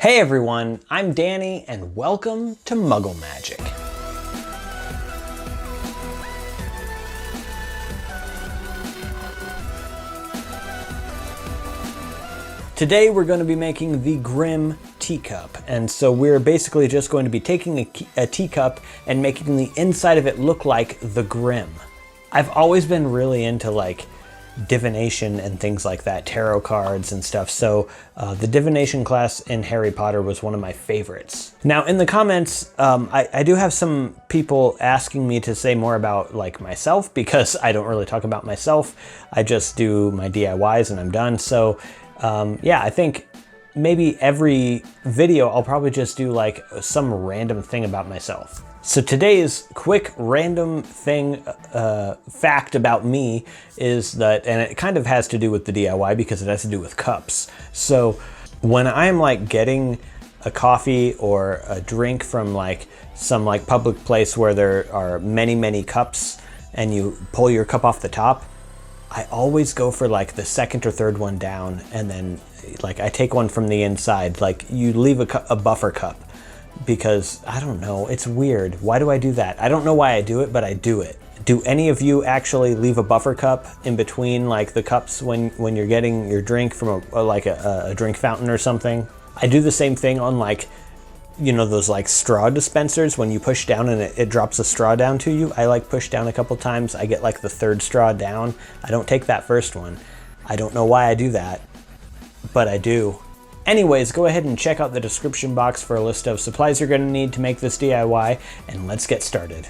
Hey everyone, I'm Danny and welcome to Muggle Magic. Today we're going to be making the Grimm teacup, and so we're basically just going to be taking a teacup and making the inside of it look like the Grimm. I've always been really into like divination and things like that, tarot cards and stuff, so the divination class in Harry Potter was one of my favorites. Now in the comments, I do have some people asking me to say more about like myself, because I don't really talk about myself. I just do my DIYs and I'm done. So yeah, I think maybe every video I'll probably just do like some random thing about myself. So today's quick random thing, fact about me is that, and it kind of has to do with the DIY because it has to do with cups. So when I'm like getting a coffee or a drink from like some like public place where there are many cups and you pull your cup off the top, I always go for like the second or third one down, and then like I take one from the inside. Like you leave a buffer cup, because I don't know, it's weird. Why do I do that? I don't know why I do it, but I do it. Do any of you actually leave a buffer cup in between like the cups when you're getting your drink from a drink fountain or something? I do the same thing on like, you know, those like straw dispensers. When you push down and it drops a straw down to you, I like push down a couple times. I get like the third straw down. I don't take that first one. I don't know why I do that, but I do. Anyways, go ahead and check out the description box for a list of supplies you're going to need to make this DIY, and let's get started.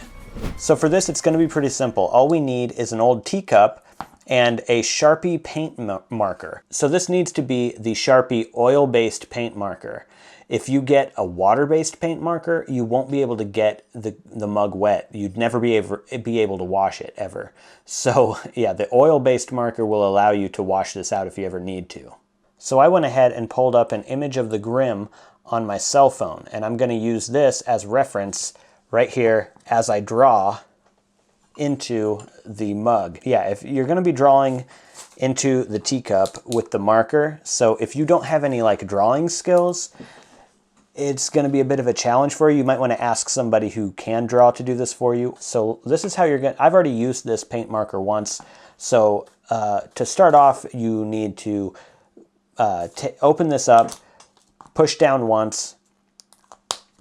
So for this, it's going to be pretty simple. All we need is an old teacup and a Sharpie paint marker. So this needs to be the Sharpie oil-based paint marker. If you get a water-based paint marker, you won't be able to get the mug wet. You'd never be able to wash it, ever. So yeah, the oil-based marker will allow you to wash this out if you ever need to. So I went ahead and pulled up an image of the Grimm on my cell phone, and I'm going to use this as reference right here as I draw into the mug. Yeah, if you're going to be drawing into the teacup with the marker, so if you don't have any like drawing skills, it's going to be a bit of a challenge for you. You might want to ask somebody who can draw to do this for you. So this is how you're going to, I've already used this paint marker once. So to start off, you need to open this up, push down once,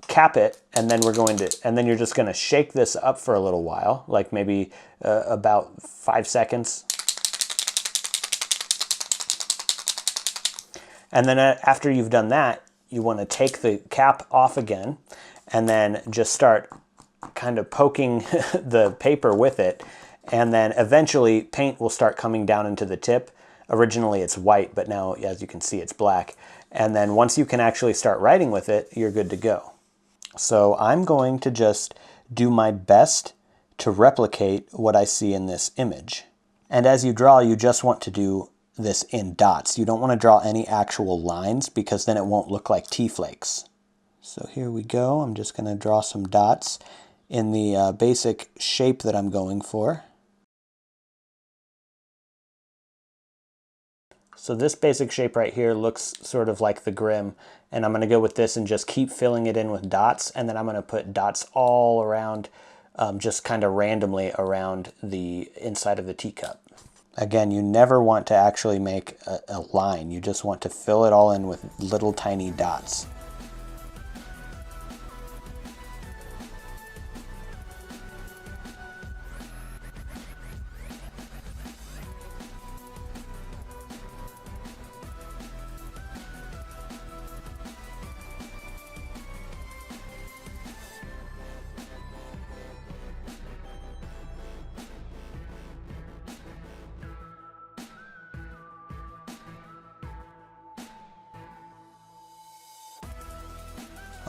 cap it, and then you're just going to shake this up for a little while, like maybe about 5 seconds. And then after you've done that, you want to take the cap off again, and then just start kind of poking the paper with it, and then eventually paint will start coming down into the tip. Originally it's white, but now, as you can see, it's black. And then once you can actually start writing with it, you're good to go. So I'm going to just do my best to replicate what I see in this image. And as you draw, you just want to do this in dots. You don't want to draw any actual lines, because then it won't look like tea flakes. So here we go. I'm just going to draw some dots in the basic shape that I'm going for. So this basic shape right here looks sort of like the Grimm, and I'm going to go with this and just keep filling it in with dots, and then I'm going to put dots all around, just kind of randomly around the inside of the teacup. Again, you never want to actually make a line. You just want to fill it all in with little tiny dots.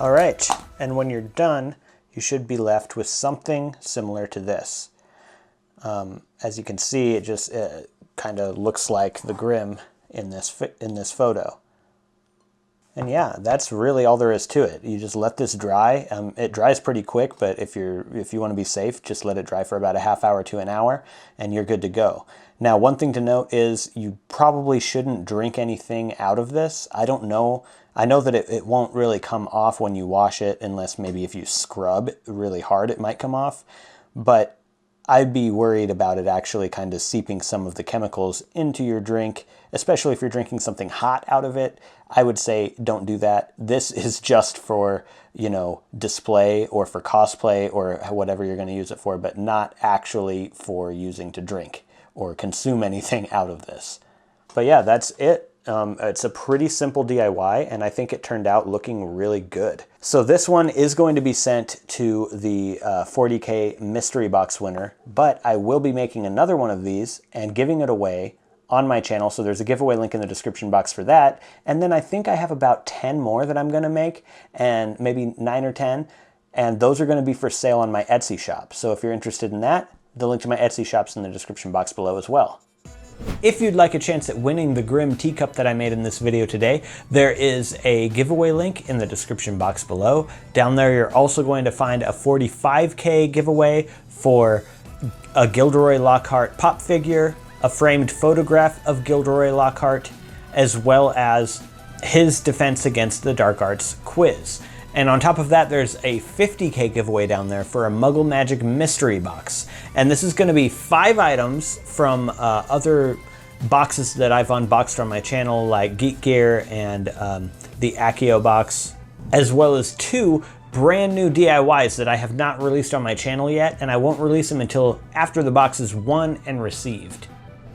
All right, and when you're done, you should be left with something similar to this. As you can see, it just kind of looks like the Grimm in this photo. And yeah, that's really all there is to it. You just let this dry. It dries pretty quick, but if you want to be safe, just let it dry for about a half hour to an hour, and you're good to go. Now, one thing to note is you probably shouldn't drink anything out of this. I don't know. I know that it won't really come off when you wash it, unless maybe if you scrub really hard it might come off, but I'd be worried about it actually kind of seeping some of the chemicals into your drink, especially if you're drinking something hot out of it. I would say don't do that. This is just for, you know, display or for cosplay or whatever you're going to use it for, but not actually for using to drink or consume anything out of this. But yeah, that's it. It's a pretty simple DIY, and I think it turned out looking really good. So this one is going to be sent to the 40K mystery box winner, but I will be making another one of these and giving it away on my channel. So there's a giveaway link in the description box for that. And then I think I have about 10 more that I'm gonna make, and maybe 9 or 10. And those are gonna be for sale on my Etsy shop. So if you're interested in that, the link to my Etsy shop's in the description box below as well. If you'd like a chance at winning the Grimm teacup that I made in this video today, there is a giveaway link in the description box below. Down there, you're also going to find a 45K giveaway for a Gilderoy Lockhart pop figure, a framed photograph of Gilderoy Lockhart, as well as his Defense Against the Dark Arts quiz. And on top of that, there's a 50K giveaway down there for a Muggle Magic mystery box. And this is going to be 5 items from other boxes that I've unboxed on my channel, like Geek Gear and the Accio box, as well as 2 brand new DIYs that I have not released on my channel yet, and I won't release them until after the box is won and received.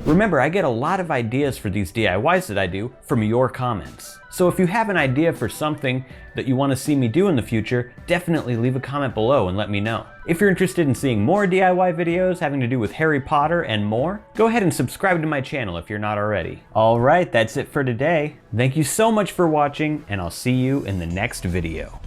Remember, I get a lot of ideas for these DIYs that I do from your comments. So if you have an idea for something that you want to see me do in the future, definitely leave a comment below and let me know. If you're interested in seeing more DIY videos having to do with Harry Potter and more, go ahead and subscribe to my channel if you're not already. All right, that's it for today. Thank you so much for watching, and I'll see you in the next video.